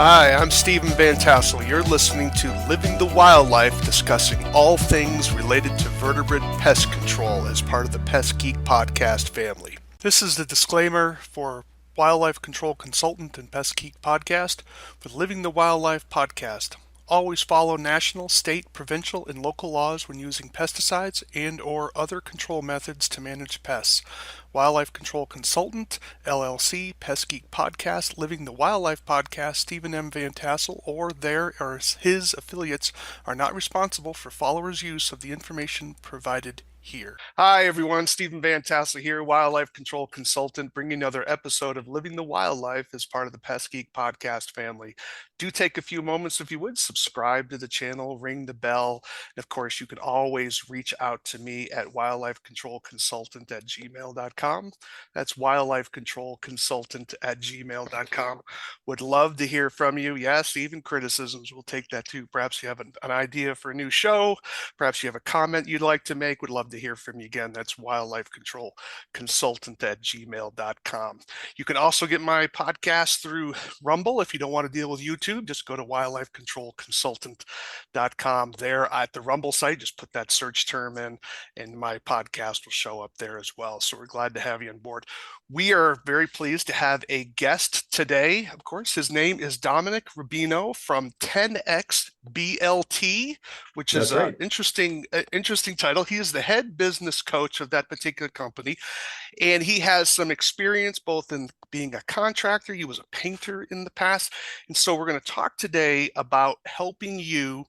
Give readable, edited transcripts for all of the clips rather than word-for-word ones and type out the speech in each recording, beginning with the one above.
Hi, I'm Stephen Van Tassel. You're listening to Living the Wildlife, discussing all things related to vertebrate pest control as part of the Pest Geek podcast family. This is the disclaimer for Wildlife Control Consultant and Pest Geek podcast for Living the Wildlife podcast. Always follow national, state, provincial, and local laws when using pesticides and or other control methods to manage pests. Wildlife Control Consultant, LLC, Pest Geek Podcast, Living the Wildlife Podcast, Stephen M. Van Tassel, or their or his affiliates are not responsible for followers' use of the information provided here. Hi everyone, Stephen Van Tassel here, Wildlife Control Consultant, bringing another episode of Living the Wildlife as part of the Pest Geek Podcast family. Do take a few moments, if you would, subscribe to the channel, ring the bell. And of course, you can always reach out to me at wildlifecontrolconsultant@gmail.com. That's wildlifecontrolconsultant@gmail.com. Would love to hear from you. Yes, even criticisms, we'll take that too. Perhaps you have an idea for a new show. Perhaps you have a comment you'd like to make. Would love to hear from you again. That's wildlifecontrolconsultant@gmail.com. You can also get my podcast through Rumble if you don't want to deal with YouTube. Just go to wildlifecontrolconsultant.com. There at the Rumble site, just put that search term in and my podcast will show up there as well. So we're glad to have you on board. We are very pleased to have a guest today. Of course, his name is Dominic Rubino from 10X BLT, which is an interesting title. He is the head business coach of that particular company, and he has some experience both in being a contractor. He was a painter in the past, and so we're going to talk today about helping you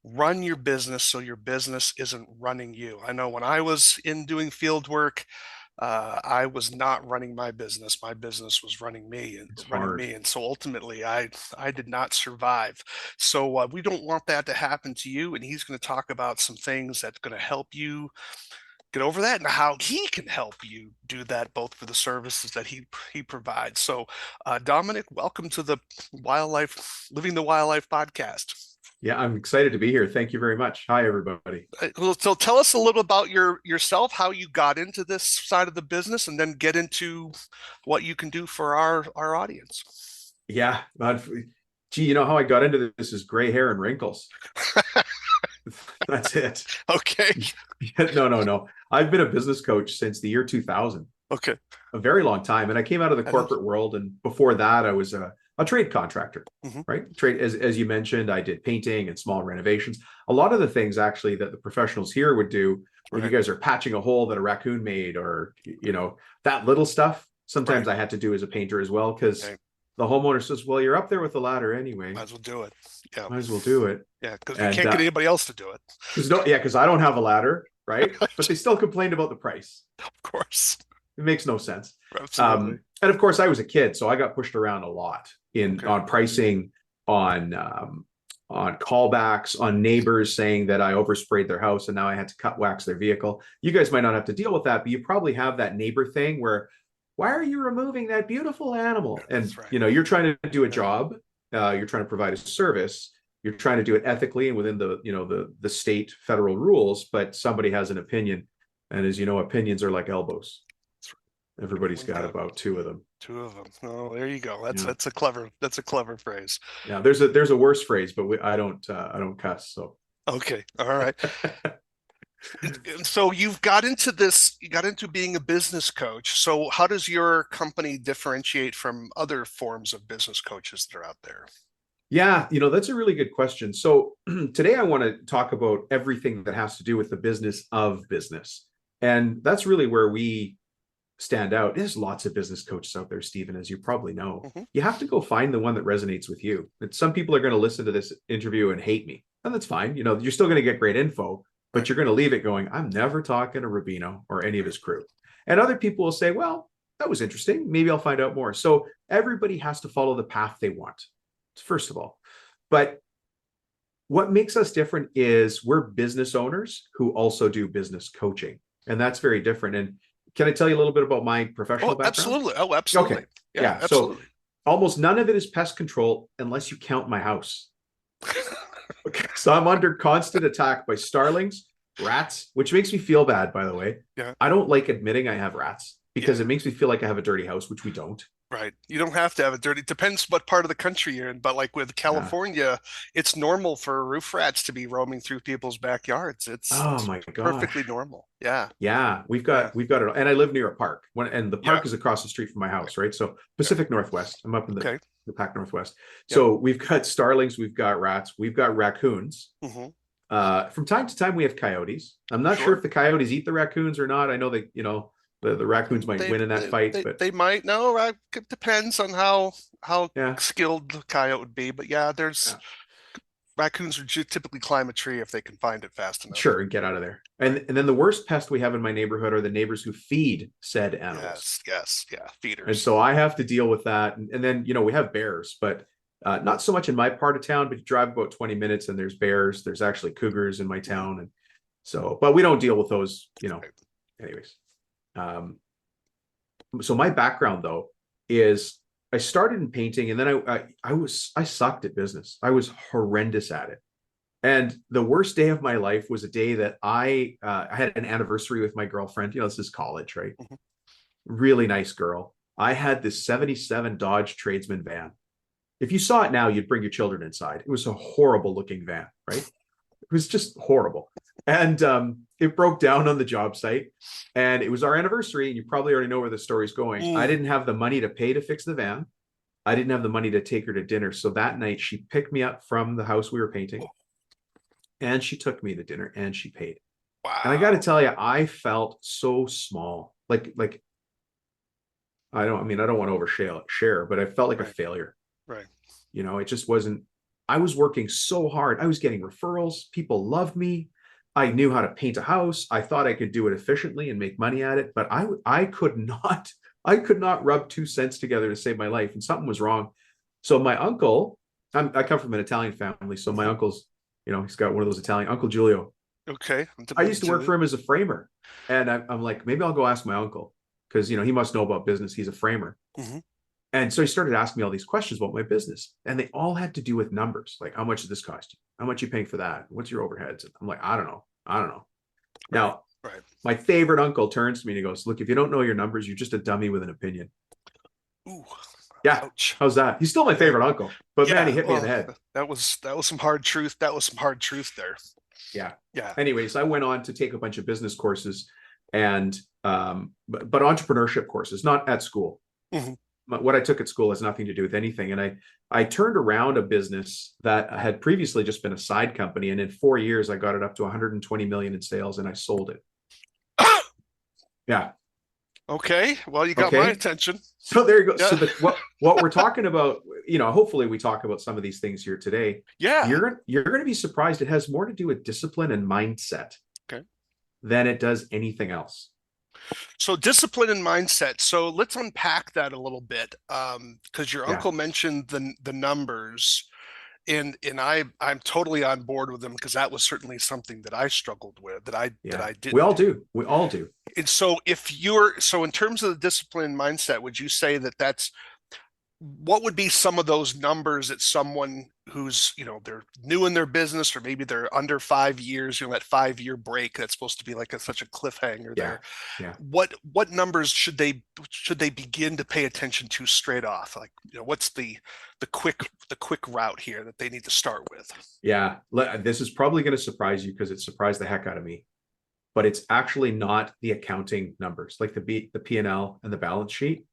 run your business so your business isn't running you. I know when I was in doing field work, I was not running my business. My business was running me, and so ultimately, I did not survive. So we don't want that to happen to you. And he's going to talk about some things that's going to help you get over that and how he can help you do that, both for the services that he provides. So, Dominic, welcome to the Living the Wildlife podcast. Yeah, I'm excited to be here. Thank you very much. Hi, everybody. So tell us a little about yourself, how you got into this side of the business, and then get into what you can do for our audience. Yeah. Gee, you know how I got into this is gray hair and wrinkles. That's it. Okay. No. I've been a business coach since the year 2000. Okay. A very long time. And I came out of the corporate world. And before that, I was a trade contractor, right? Trade, as you mentioned, I did painting and small renovations. A lot of the things actually that the professionals here would do when you guys are patching a hole that a raccoon made, or, that little stuff. Sometimes I had to do as a painter as well, because the homeowner says, well, you're up there with the ladder anyway. Might as well do it. Yeah. Might as well do it. Yeah, because we can't get anybody else to do it. Because I don't have a ladder, right? But they still complained about the price. Of course. It makes no sense. Absolutely. And of course, I was a kid, so I got pushed around a lot on pricing, on callbacks, on neighbors saying that I oversprayed their house and now I had to cut wax their vehicle. You guys might not have to deal with that, but you probably have that neighbor thing where, why are you removing that beautiful animal? And you're trying to do a job, you're trying to provide a service, you're trying to do it ethically and within the state federal rules, but somebody has an opinion, and as you know, opinions are like elbows. Everybody's got about two of them. Oh, there you go. That's a clever phrase. Yeah, there's a worse phrase, but I don't cuss. So okay, all right. So you got into being a business coach. So how does your company differentiate from other forms of business coaches that are out there? Yeah, that's a really good question. So today I want to talk about everything that has to do with the business of business, and that's really where we stand out. There's lots of business coaches out there, Stephen, as you probably know. You have to go find the one that resonates with you. And some people are going to listen to this interview and hate me, and that's fine. You're still going to get great info, but you're going to leave it going, I'm never talking to Rubino or any of his crew. And other people will say, well, that was interesting. Maybe I'll find out more. So everybody has to follow the path they want, first of all. But what makes us different is we're business owners who also do business coaching. And that's very different. And can I tell you a little bit about my professional background? Absolutely. Oh, absolutely. Okay. Yeah. Absolutely. So almost none of it is pest control unless you count my house. Okay. So I'm under constant attack by starlings, rats, which makes me feel bad, by the way. Yeah. I don't like admitting I have rats because it makes me feel like I have a dirty house, which we don't. Right. You don't have to have it dirty. Depends what part of the country you're in. But like with Yeah. California, it's normal for roof rats to be roaming through people's backyards. Oh It's my perfectly gosh. normal. Yeah. Yeah, Yeah. we've got it. And I live near a park. And the Yeah. park is across the street from my house, right? So Yeah. Pacific Northwest. I'm up in Okay. the Pac Northwest. Yep. So we've got starlings, we've got rats, we've got raccoons. Hmm. From time to time, we have coyotes. I'm not sure if Sure. the coyotes eat the raccoons or not. I know that, the raccoons might win in that fight, but They might know, right? It depends on how yeah, skilled the coyote would be. But yeah, yeah, there's raccoons would typically climb a tree if they can find it fast enough. sure, and get out of there. Right. And then the worst pest we have in my neighborhood are the neighbors who feed said animals. Yes. Yes. Yeah. And Feeders. so I have to deal with that. And then, we have bears, but not so much in my part of town, but you drive about 20 minutes and there's bears. There's actually cougars in my Mhm. town. And so, but we don't deal with those, Right. anyways. Um, so my background though is I started in painting and then I sucked at business. I was horrendous at it. And the worst day of my life was a day that I had an anniversary with my girlfriend. This is college, right? Mhm. Really nice girl. I had this 77 Dodge Tradesman van. If you saw it now, you'd bring your children inside. It was a horrible looking van, right? It was just horrible. And it broke down on the job site. And it was our anniversary. And you probably already know where the story's going. I Mm. didn't have the money to pay to fix the van. I didn't have the money to take her to dinner. So that night, she picked me up from the house we were painting and she took me to dinner and she paid. And I got to Wow. tell you, I felt so small. Like I don't want to overshare, but I felt like a Right. failure. Right. It just wasn't, I was working so hard. I was getting referrals. People loved me. I knew how to paint a house. I thought I could do it efficiently and make money at it, but I could not, I could not rub 2 cents together to save my life. And something was wrong. So my uncle, I come from an Italian family. So my Mhm. uncle's, he's got one of those Italian, Uncle Julio. Okay. I used to work Julia. for him as a framer. And I'm like, maybe I'll go ask my uncle because, he must know about business. He's a framer. Hmm. And so he started asking me all these questions about my business, and they all had to do with numbers. Like, how much does this cost you? How much are you paying for that? What's your overheads? And I'm like, I don't know. I don't know. Right. Now, Right. my favorite uncle turns to me and he goes, look, if you don't know your numbers, you're just a dummy with an opinion. Ooh. Yeah. Ouch. How's that? He's still my Yeah. favorite uncle, but man, he Yeah. hit me in the Well, head. that was some hard truth. That was some hard truth there. Yeah. Yeah. Anyways, I went on to take a bunch of business courses and, but entrepreneurship courses, not at school. Hmm. What I took at school has nothing to do with anything. And I turned around a business that had previously just been a side company. And in 4 years, I got it up to 120 million in sales and I sold it. Yeah. Okay. Well, you got my Okay. attention. So there you go. So Yeah. what we're talking about, hopefully we talk about some of these things here today. Yeah. You're going to be surprised. It has more to do with discipline and mindset Okay. than it does anything else. So discipline and mindset. So let's unpack that a little bit. Because your Yeah. uncle mentioned the numbers, and I'm totally on board with them because that was certainly something that I struggled with that Yeah. I We didn't all do. do. We all do. And so so in terms of the discipline and mindset, would you say that that's what would be some of those numbers that someone who's they're new in their business or maybe they're under 5 years, that 5 year break that's supposed to be like such a cliffhanger Yeah. there, Yeah. what numbers should they begin to pay attention to straight off, like what's the quick route here that they need to start with? Yeah. This is probably going to surprise you because it surprised the heck out of me. But it's actually not the accounting numbers, like the P&L and the balance sheet.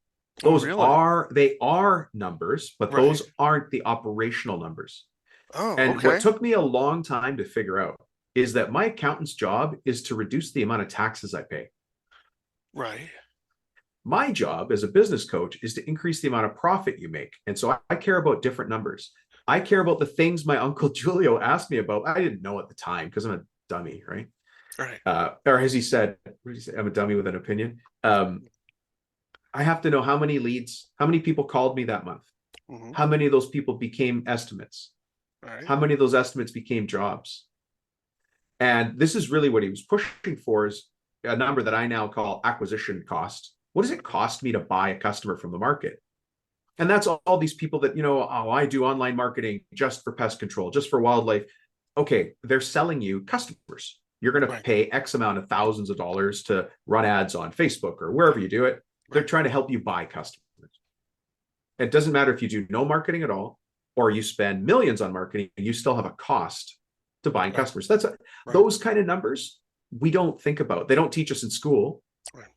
Oh, Those really? are they are numbers, but Right. those aren't the operational numbers. Oh, And what okay. took me a long time to figure out is that my accountant's job is to reduce the amount of taxes I pay. Right. My job as a business coach is to increase the amount of profit you make. And so I care about different numbers. I care about the things my uncle Julio asked me about. I didn't know at the time because I'm a dummy, right? Right. Or as he said, what did he say? I'm a dummy with an opinion. I have to know how many leads, how many people called me that month, Hmm. how many of those people became estimates, Right. how many of those estimates became jobs. And this is really what he was pushing for, is a number that I now call acquisition cost. What does it cost me to buy a customer from the market? And that's all these people that, oh, I do online marketing just for pest control, just for wildlife. Okay, they're selling you customers. You're going to Right. pay X amount of thousands of dollars to run ads on Facebook or wherever you do it. They're Right. trying to help you buy customers. It doesn't matter if you do no marketing at all, or you spend millions on marketing, and you still have a cost to buying Right. customers. Right. Those kind of numbers we don't think about. They don't teach us in school Right.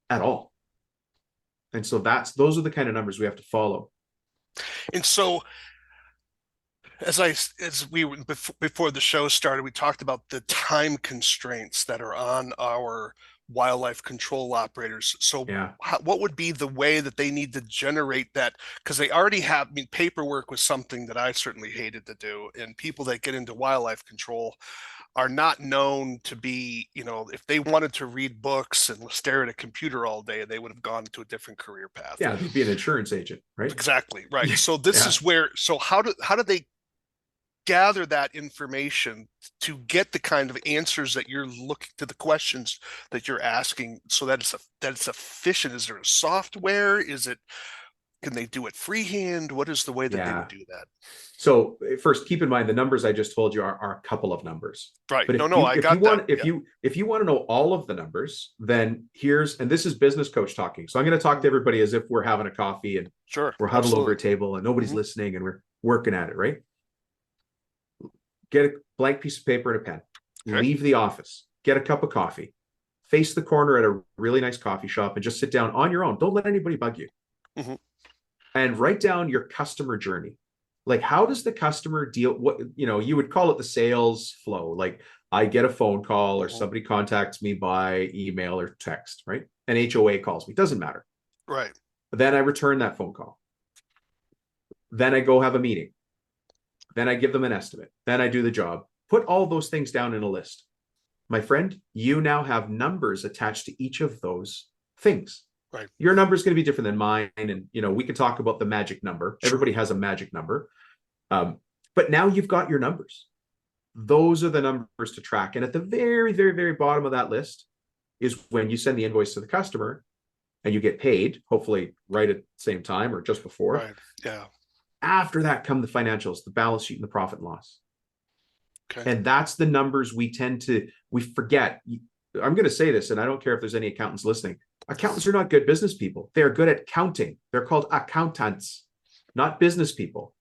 at all. And so those are the kind of numbers we have to follow. And so as we before the show started, we talked about the time constraints that are on our wildlife control operators. So Yeah. what would be the way that they need to generate that? Because they already have, I mean, paperwork was something that I certainly hated to do. And people that get into wildlife control are not known to be, if they wanted to read books and stare at a computer all day, they would have gone to a different career path. Yeah, they'd be an insurance agent, right? Exactly. Right. So this Yeah. is where, so how do they gather that information to get the kind of answers that you're looking to the questions that you're asking so that it's efficient? Is there a software? Can they do it freehand? What is the way that they would Yeah. do that? So first, keep in mind the numbers I just told you are a couple of numbers. Right. But No, I got that. Yeah. if you want to know all of the numbers, then and this is business coach talking. So I'm going to talk to everybody as if we're having a coffee and Sure. we're huddled over a table and nobody's Mhm. listening and we're working at it, right? Get a blank piece of paper and a pen. Okay. Leave the office. Get a cup of coffee. Face the corner at a really nice coffee shop and just sit down on your own. Don't let anybody bug you. Mhm. And write down your customer journey. Like, how does the customer deal? What, you would call it the sales flow. Like, I get a phone call or somebody contacts me by email or text, right? An HOA calls me. Doesn't matter. Right. Then I return that phone call. Then I go have a meeting. Then I give them an estimate. Then I do the job. Put all those things down in a list. My friend, you now have numbers attached to each of those things. Right. Your number is going to be different than mine. And, we can talk about the magic number. Sure. Everybody has a magic number. But now you've got your numbers. Those are the numbers to track. And at the very, very, very bottom of that list is when you send the invoice to the customer and you get paid, hopefully right at the same time or just before. Right. Yeah. After that come the financials, the balance sheet, and the profit and loss. Okay. And that's the numbers we forget. I'm going to say this, and I don't care if there's any accountants listening. Accountants are not good business people. They're good at counting. They're called accountants, not business people.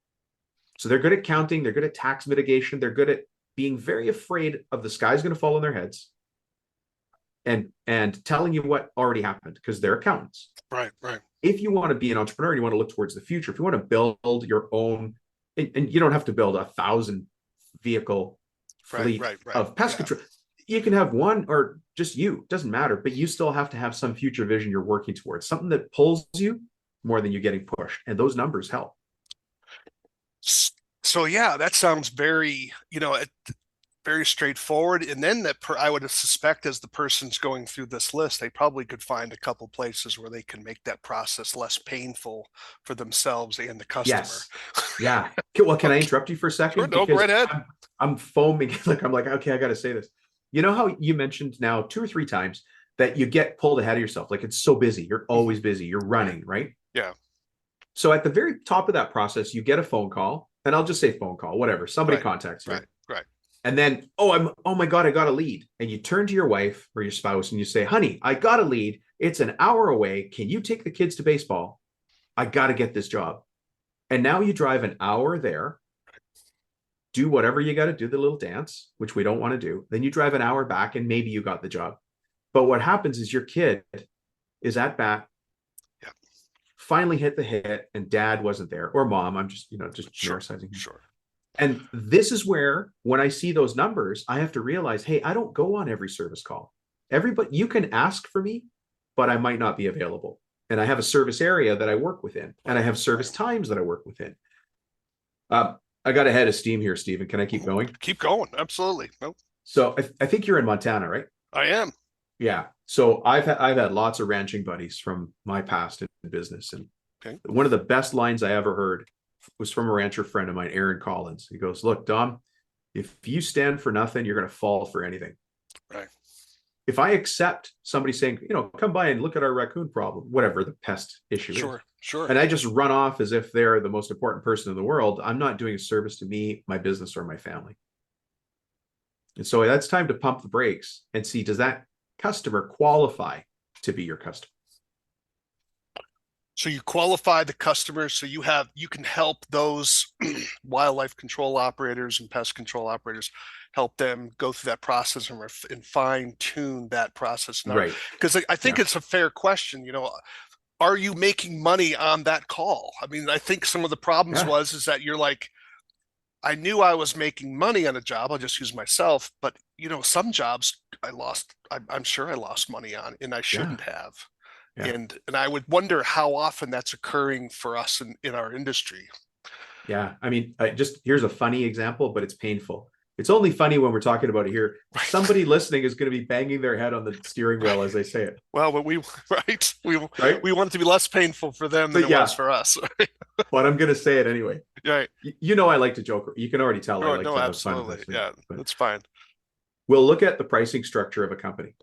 So they're good at counting. They're good at tax mitigation. They're good at being very afraid of the sky's going to fall on their heads and telling you what already happened because they're accountants. Right. Right. If you want to be an entrepreneur, you want to look towards the future. If you want to build your own, and you don't have to build 1,000 vehicle fleet of pest control. You can have one or just you, doesn't matter, but you still have to have some future vision you're working towards, something that pulls you more than you getting pushed. And those numbers help. So yeah, that sounds very, very straightforward. And then I would suspect as the person's going through this list, they probably could find a couple places where they can make that process less painful for themselves and the customer. Yes. Yeah. Well, can I interrupt you for a second? Sure, no, go right ahead. I'm foaming. I'm like, okay, I got to say this. You know how you mentioned now 2 or 3 times that you get pulled ahead of yourself. Like it's so busy. You're always busy. You're running, right? Yeah. So at the very top of that process, you get a phone call, and I'll just say phone call, whatever. Somebody contacts you. Right. And then, oh my God, I got a lead. And you turn to your wife or your spouse and you say, honey, I got a lead. It's an hour away. Can you take the kids to baseball? I got to get this job. And now you drive an hour there, do whatever you got to do, the little dance, which we don't want to do. Then you drive an hour back and maybe you got the job. But what happens is your kid is at bat, finally hit the hit, and dad wasn't there, or mom. I'm just, generalizing. Sure. And this is where, when I see those numbers, I have to realize, hey, I don't go on every service call. Everybody, you can ask for me, but I might not be available. And I have a service area that I work within, and I have service times that I work within. I got a head of steam here, Stephen. Can I keep going? Keep going. Absolutely. Nope. So I think you're in Montana, right? I am. Yeah. So I've had lots of ranching buddies from my past in business. And one of the best lines I ever heard was from a rancher friend of mine, Aaron Collins. He goes, look, Dom, if you stand for nothing, you're going to fall for anything. Right. If I accept somebody saying, come by and look at our raccoon problem, whatever the pest issue is. Sure. And I just run off as if they're the most important person in the world, I'm not doing a service to me, my business, or my family. And so that's time to pump the brakes and see, does that customer qualify to be your customer? So you qualify the customers, so you can help those wildlife control operators and pest control operators, help them go through that process and fine tune that process. Now, Right. because I think Yeah. it's a fair question, are you making money on that call? I mean, I think some of the problems Yeah. was is that you're like, I knew I was making money on a job. I'll just use myself, but some jobs I lost. I'm sure I lost money on, and I Yeah. shouldn't have. Yeah. And I would wonder how often that's occurring for us in our industry. Yeah. I mean, just here's a funny example, but it's painful. It's only funny when we're talking about it here. Right. Somebody listening is going to be banging their head on the steering Right. wheel as they say it. Well, but we right Right. we want it to be less painful for them than But it was yeah, for us. but I'm going to say it anyway. Right. I like to joke. You can already tell I Sure. like No, to have fun with absolutely. this thing. Yeah, But that's fine. we'll look at the pricing structure of a company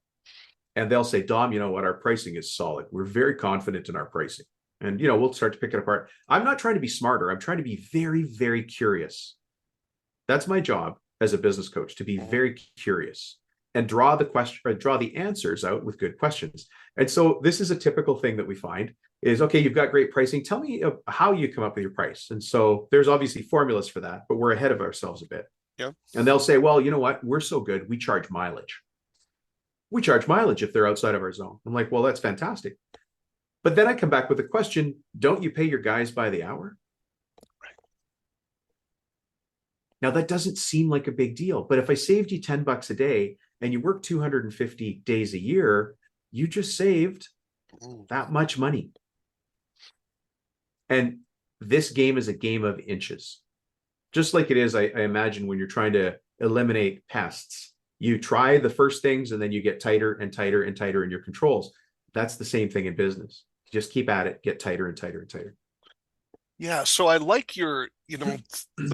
and they'll say, Dom, you know what? Our pricing is solid. We're very confident in our pricing. And, we'll start to pick it apart. I'm not trying to be smarter. I'm trying to be very, very curious. That's my job as a business coach, to be Mhm. very curious and draw the answers out with good questions. And so this is a typical thing that we find is, okay, you've got great pricing. Tell me how you come up with your price. And so there's obviously formulas for that, but we're ahead of ourselves a bit. Yeah. And they'll say, well, you know what? We're so good. We charge mileage. We charge mileage if they're outside of our zone. I'm like, well, that's fantastic. But then I come back with a question, don't you pay your guys by the hour? Now that doesn't seem like a big deal, but if I saved you $10 a day and you work 250 days a year, you just saved Mm. that much money. And this game is a game of inches. Just like it is, I imagine, when you're trying to eliminate pests. You try the first things and then you get tighter and tighter and tighter in your controls. That's the same thing in business. Just keep at it, get tighter and tighter and tighter. Yeah, so I like so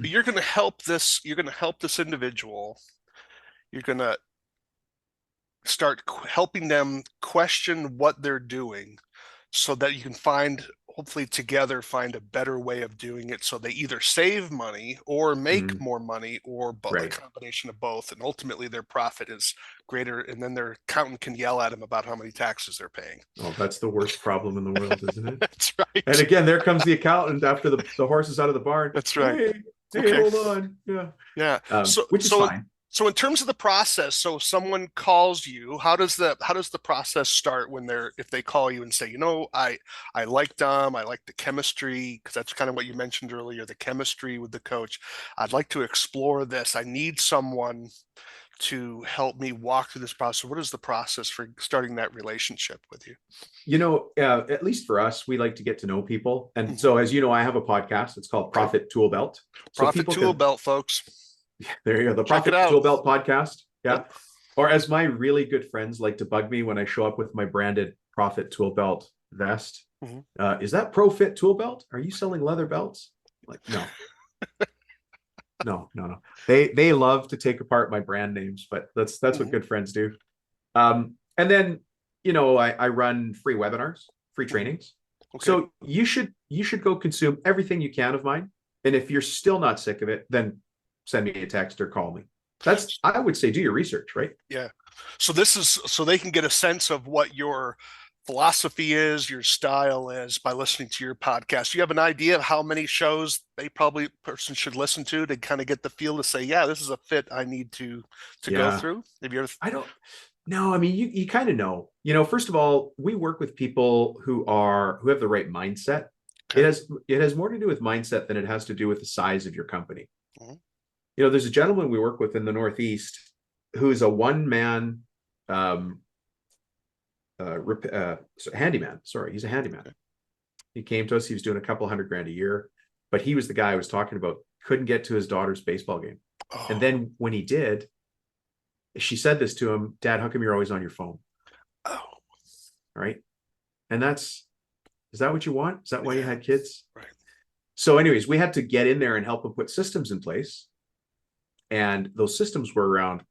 you're going to help this individual. You're going to start helping them question what they're doing so that you can hopefully together find a better way of doing it so they either save money or make Mm, more money or a right. combination of both. And ultimately their profit is greater. And then their accountant can yell at them about how many taxes they're paying. Oh, that's the worst problem in the world, isn't it? That's And right. again, there comes the accountant after the horse is out of the barn. That's right. Hey, hey, Okay. hold on. Yeah. Yeah. Which is fine. So in terms of the process, so someone calls you, how does the process start when if they call you and say, I like Dom, I like the chemistry, because that's kind of what you mentioned earlier, the chemistry with the coach. I'd like to explore this. I need someone to help me walk through this process. What is the process for starting that relationship with you? At least for us, we like to get to know people. And Mhm. so, as you know, I have a podcast. It's called Right. Profit Tool Belt. So Profit people tool can, belt, folks. there you go, the Check it Profit out. Tool Belt podcast. Yeah. Yep. Or as my really good friends like to bug me when I show up with my branded Profit Tool Belt vest, Mhm. is that Profit Tool Belt? Are you selling leather belts? Like, no, no, no, no. They love to take apart my brand names, but that's what Mhm. good friends do. And then I run free webinars, free Mhm. trainings. Okay. So you should go consume everything you can of mine. And if you're still not sick of it, then send me a text or call me. I would say do your research, right? Yeah. So this is so they can get a sense of what your philosophy is, your style is by listening to your podcast. You have an idea of how many shows they probably person should listen to kind of get the feel to say, yeah, this is a fit I need to go Yeah. through. Have you ever I don't No, I mean you kind of know. First of all, we work with people who have the right mindset. It okay. has more to do with mindset than it has to do with the size of your company. Mhm. There's a gentleman we work with in the Northeast who's a one man um, handyman. Sorry, he's a handyman. Okay. He came to us. He was doing a couple $100,000 a year, but he was the guy I was talking about. Couldn't get to his daughter's baseball game, and Oh, then when he did, she said this to him: "Dad, how come you're always on your phone?" oh, All right, and is that what you want? Is that why you yeah, had kids? right. So, anyways, we had to get in there and help him put systems in place, and those systems were around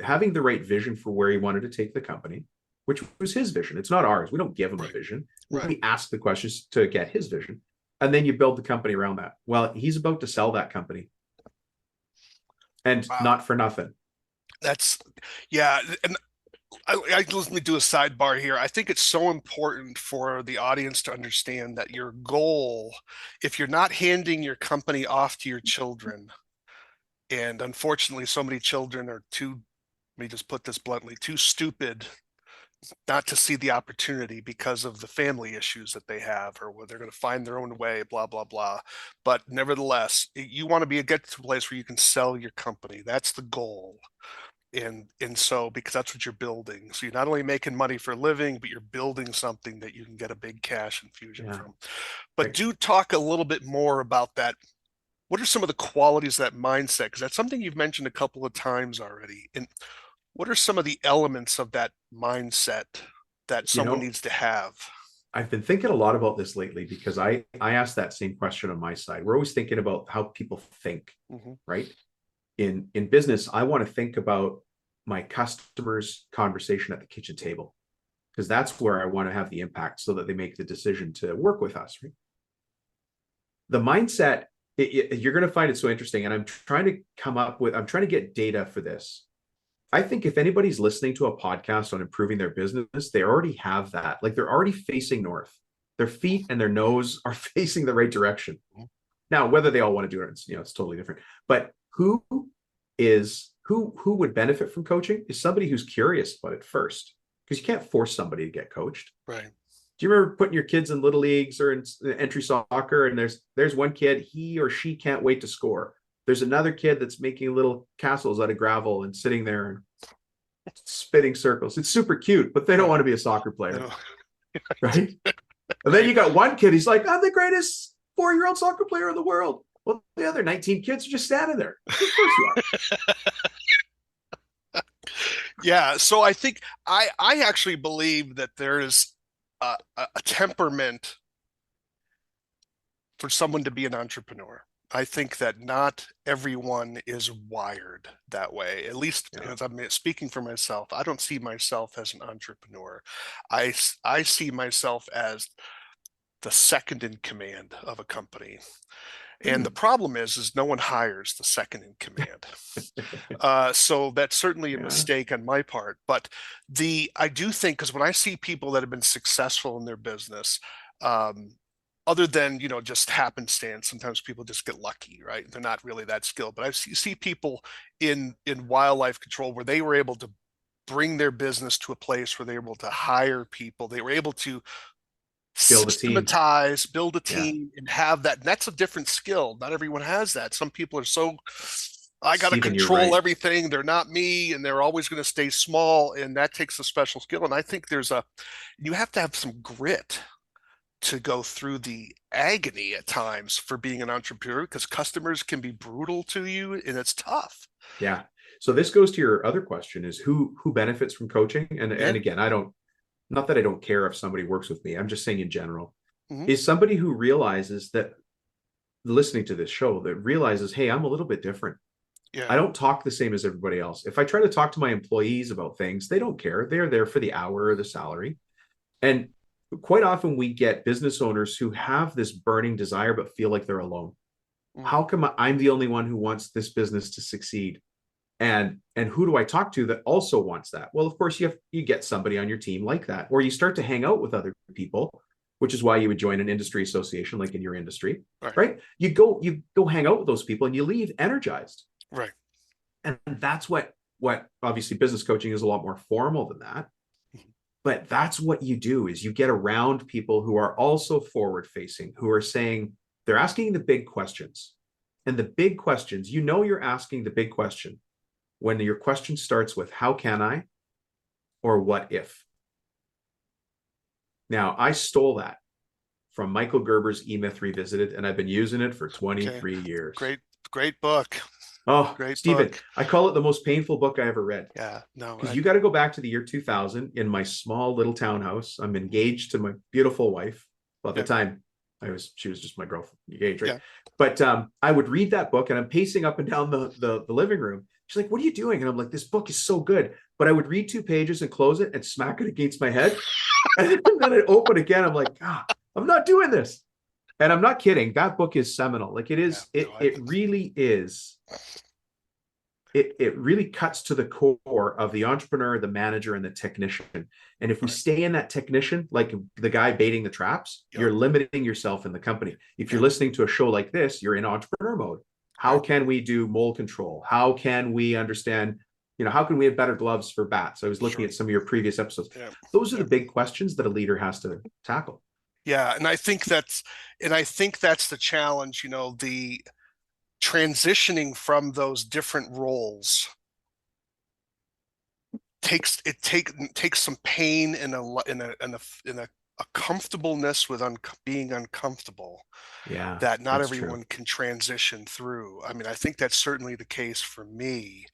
having the right vision for where he wanted to take the company, which was his vision. It's not ours. We don't give him a Right. vision. Right. We ask the questions to get his vision. And then you build the company around that. Well, he's about to sell that company, and Wow. not for nothing. That's yeah. And let me do a sidebar here. I think it's so important for the audience to understand that your goal, if you're not handing your company off to your children, and unfortunately, so many children are too, let me just put this bluntly, too stupid not to see the opportunity because of the family issues that they have, or where they're going to find their own way, blah, blah, blah. But nevertheless, you want to get to a place where you can sell your company. That's the goal. And so because that's what you're building. So you're not only making money for a living, but you're building something that you can get a big cash infusion Yeah. from. But Right. do talk a little bit more about that. What are some of the qualities of that mindset? Because that's something you've mentioned a couple of times already. And what are some of the elements of that mindset that You someone know, needs to have? I've been thinking a lot about this lately because I asked that same question on my side. We're always thinking about how people think, Mm-hmm. right? In business, I want to think about my customers' conversation at the kitchen table because that's where I want to have the impact so that they make the decision to work with us, right? The mindset, you're going to find it so interesting. And I'm trying to get data for this. I think if anybody's listening to a podcast on improving their business, they already have that. Like they're already facing north. Their feet and their nose are facing the right direction. Now, whether they all want to do it, it's totally different. But who would benefit from coaching is somebody who's curious about it first, because you can't force somebody to get coached. Right. Do you remember putting your kids in little leagues or in entry soccer, and there's one kid, he or she can't wait to score. There's another kid that's making little castles out of gravel and sitting there and spinning circles. It's super cute, but they don't Right. want to be a soccer You player, know, right? And then right. you got one kid, he's like, I'm the greatest 4-year-old soccer player in the world. Well, the other 19 kids are just standing there. Of course you are. Yeah. So I think I actually believe that there is a temperament for someone to be an entrepreneur. I think that not everyone is wired that way. At least Yeah. as I'm speaking for myself, I don't see myself as an entrepreneur. I see myself as the second in command of a company. And the Hmm. problem is no one hires the second in command. So that's certainly a Yeah. mistake on my part. But I do think, because when I see people that have been successful in their business, um, other than just happenstance, sometimes people just get lucky, right? They're not really that skilled. But I see people in wildlife control where they were able to bring their business to a place where they were able to hire people. They were able to Build a team. systematize, build a Yeah. team, and have that. And that's a different skill. Not everyone has that. Some people are so, I got to Stephen, you're control right. everything. They're not me, and they're always going to stay small. And that takes a special skill. And I think you have to have some grit to go through the agony at times for being an entrepreneur, because customers can be brutal to you and it's tough. Yeah. So this goes to your other question is who benefits from coaching? And Yeah. again, I don't, not that I don't care if somebody works with me. I'm just saying in general, Hmm. is somebody who realizes that listening to this show that realizes, hey, I'm a little bit different. I Yeah. don't talk the same as everybody else. If I try to talk to my employees about things, they don't care. They're there for the hour or the salary. And quite often we get business owners who have this burning desire but feel like they're alone. Mm. How come I'm the only one who wants this business to succeed? And who do I talk to that also wants that? Well, of course you get somebody on your team like that, or you start to hang out with other people, which is why you would join an industry association like in your industry, Right. right? You go hang out with those people and you leave energized. Right. And that's what obviously business coaching is a lot more formal than that. But that's what you do is you get around people who are also forward facing, who are saying they're asking the big questions. And the big questions, you're asking the big question when your question starts with how can I or what if. Now, I stole that from Michael Gerber's E-Myth Revisited, and I've been using it for Okay. 23 years. Great, great book. Oh, Great Stephen, book. I call it the most painful book I ever read. Yeah. No, Because you got to go back to the year 2000 in my small little townhouse. I'm engaged to my beautiful wife. Well, at the yeah. time, she was just my girlfriend, engaged, right? Yeah. But I would read that book, and I'm pacing up and down the living room. She's like, "What are you doing?" And I'm like, "This book is so good." But I would read 2 pages and close it and smack it against my head, and then I'd open again. I'm like, I'm not doing this. And I'm not kidding. That book is seminal. Like it Yeah. is. No, It really is it really cuts to the core of the entrepreneur, the manager, and the technician. And if we Right. stay in that technician, like the guy baiting the traps, Yep. you're limiting yourself in the company. If you're Yep. listening to a show like this, you're in entrepreneur mode. How Right. can we do mold control? How can we understand, how can we have better gloves for bats? I was looking Sure. at some of your previous episodes. Yeah. Those are the Yeah. big questions that a leader has to tackle. Yeah. And I think that's the challenge, the transitioning from those different roles takes some pain and a comfortableness with being uncomfortable Yeah, that not that's true. everyone can transition through. I mean, I think that's certainly the case for me.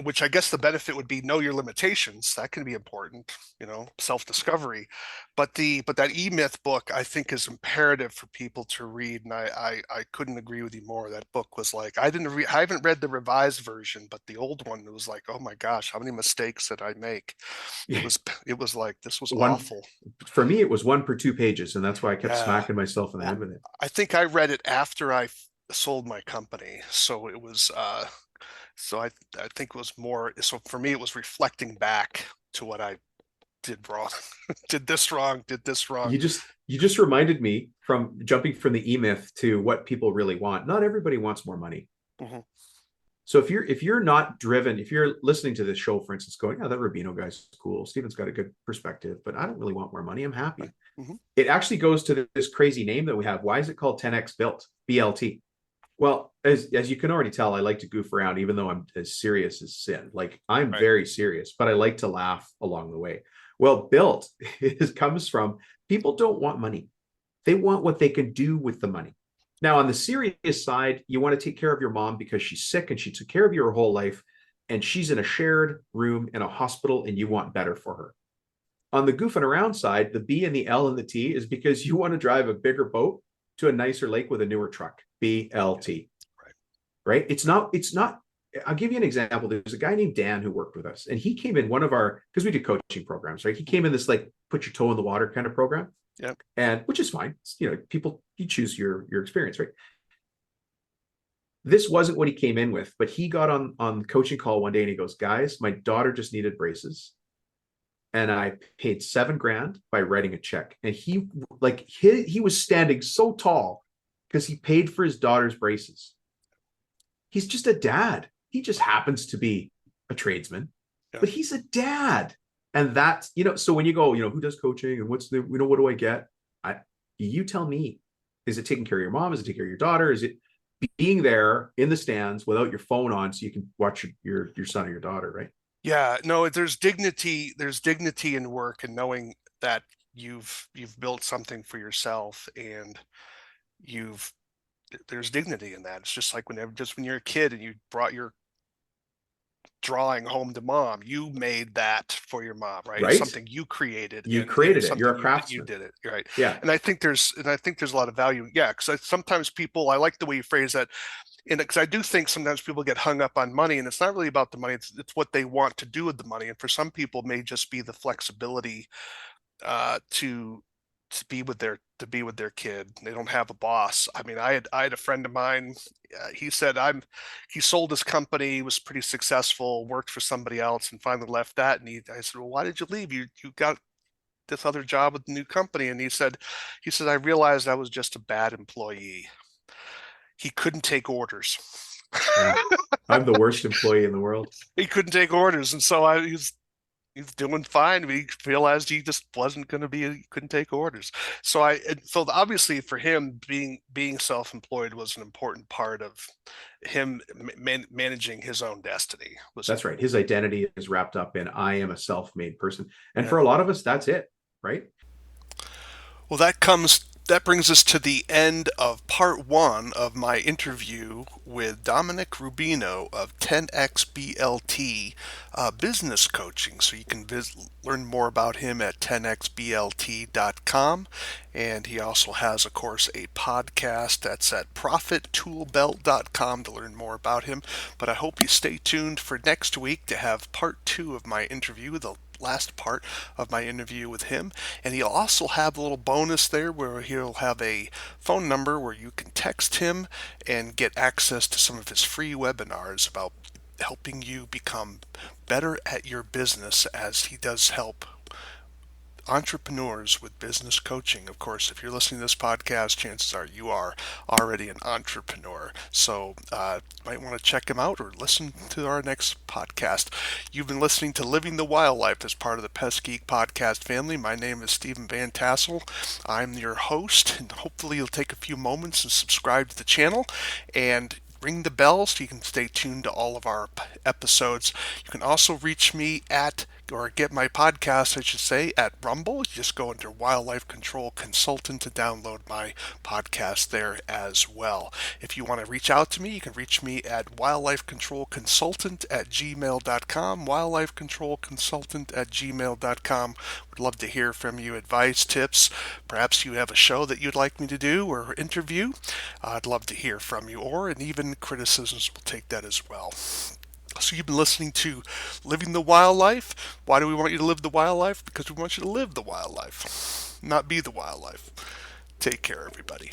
Which I guess the benefit would be know your limitations. That can be important, self-discovery. But that E-Myth book I think is imperative for people to read, and I couldn't agree with you more. That book was like I haven't read the revised version, but the old one, it was like, oh my gosh, how many mistakes did I make? It was it was like this was One awful. for me, it was one per 2 pages, and that's why I kept Yeah. smacking myself in the Well, head with it. I think I read it after I sold my company, so so I think it was more, so for me it was reflecting back to what I did wrong. Did this wrong, did this wrong. You just reminded me from jumping from the E-Myth to what people really want. Not everybody wants more money. Hmm. So if you're not driven, if you're listening to this show, for instance, going, oh, that Rubino guy's cool. Steven's got a good perspective, but I don't really want more money. I'm Right. happy. Hmm. It actually goes to this crazy name that we have. Why is it called 10x built? BLT. Well, as you can already tell, I like to goof around, even though I'm as serious as sin. Like I'm Right. very serious, but I like to laugh along the way. Well, built comes from people don't want money. They want what they can do with the money. Now, on the serious side, you want to take care of your mom because she's sick and she took care of you her whole life, and she's in a shared room in a hospital, and you want better for her. On the goofing around side, the B and the L and the T is because you want to drive a bigger boat to a nicer lake with a newer truck. BLT. Right. Right? It's not. I'll give you an example. There's a guy named Dan who worked with us, and he came in one of our, because we do coaching programs, right? He came in this like put your toe in the water kind of program, Yep. and which is fine. People, you choose your experience, right? This wasn't what he came in with, but he got on the coaching call one day and he goes, guys, my daughter just needed braces, and I paid 7 grand by writing a check. And he was standing so tall because he paid for his daughter's braces. He's just a dad. He just happens to be a tradesman, Yeah. but he's a dad. And that's, so when you go, who does coaching and what do I get? You tell me, is it taking care of your mom? Is it taking care of your daughter? Is it being there in the stands without your phone on so you can watch your son or your daughter, right? Yeah, no, there's dignity in work and knowing that you've built something for yourself, and you've there's dignity in that. It's just like when you're a kid and you brought your drawing home to mom, you made that for your mom, right? It's Right? something you created, You and created it. You're something a you craftsman. did it, right? Yeah. And I think there's a lot of value. Yeah, because sometimes people, I like the way you phrase that, and because I do think sometimes people get hung up on money, and it's not really about the money. It's what they want to do with the money, and for some people, it may just be the flexibility to be with their kid. They don't have a boss. I mean, I had a friend of mine. He said he sold his company, was pretty successful, worked for somebody else, and finally left that. And I said, well, why did you leave? You got this other job with the new company. And he said, I realized I was just a bad employee. He couldn't take orders. Yeah. I'm the worst employee in the world. He couldn't take orders, and so he's doing fine. He realized he just wasn't going to be. He couldn't take orders. So obviously for him, being self-employed was an important part of him managing his own destiny. Was That's right. His identity is wrapped up in I am a self-made person. And Yeah. for a lot of us, that's it, right? Well, that brings us to the end of part one of my interview with Dominic Rubino of 10xBLT Business Coaching. So you can learn more about him at 10xblt.com. And he also has, of course, a podcast that's at profittoolbelt.com to learn more about him. But I hope you stay tuned for next week to have part two of my interview, the last part of my interview with him. And he'll also have a little bonus there where he'll have a phone number where you can text him and get access to some of his free webinars about helping you become better at your business as he does help entrepreneurs with business coaching. Of course, if you're listening to this podcast, chances are you are already an entrepreneur. So you might want to check him out or listen to our next podcast. You've been listening to Living the Wildlife as part of the Pest Geek podcast family. My name is Stephen Van Tassel. I'm your host, and hopefully you'll take a few moments and subscribe to the channel and ring the bell so you can stay tuned to all of our episodes. You can also reach me at, or get my podcast, I should say, at Rumble. You just go under Wildlife Control Consultant to download my podcast there as well. If you want to reach out to me, you can reach me at wildlifecontrolconsultant@gmail.com, wildlifecontrolconsultant@gmail.com. Would love to hear from you, advice, tips. Perhaps you have a show that you'd like me to do or interview. I'd love to hear from you, and even criticisms, we'll take that as well. So you've been listening to Living the Wildlife. Why do we want you to live the wildlife? Because we want you to live the wildlife, not be the wildlife. Take care, everybody.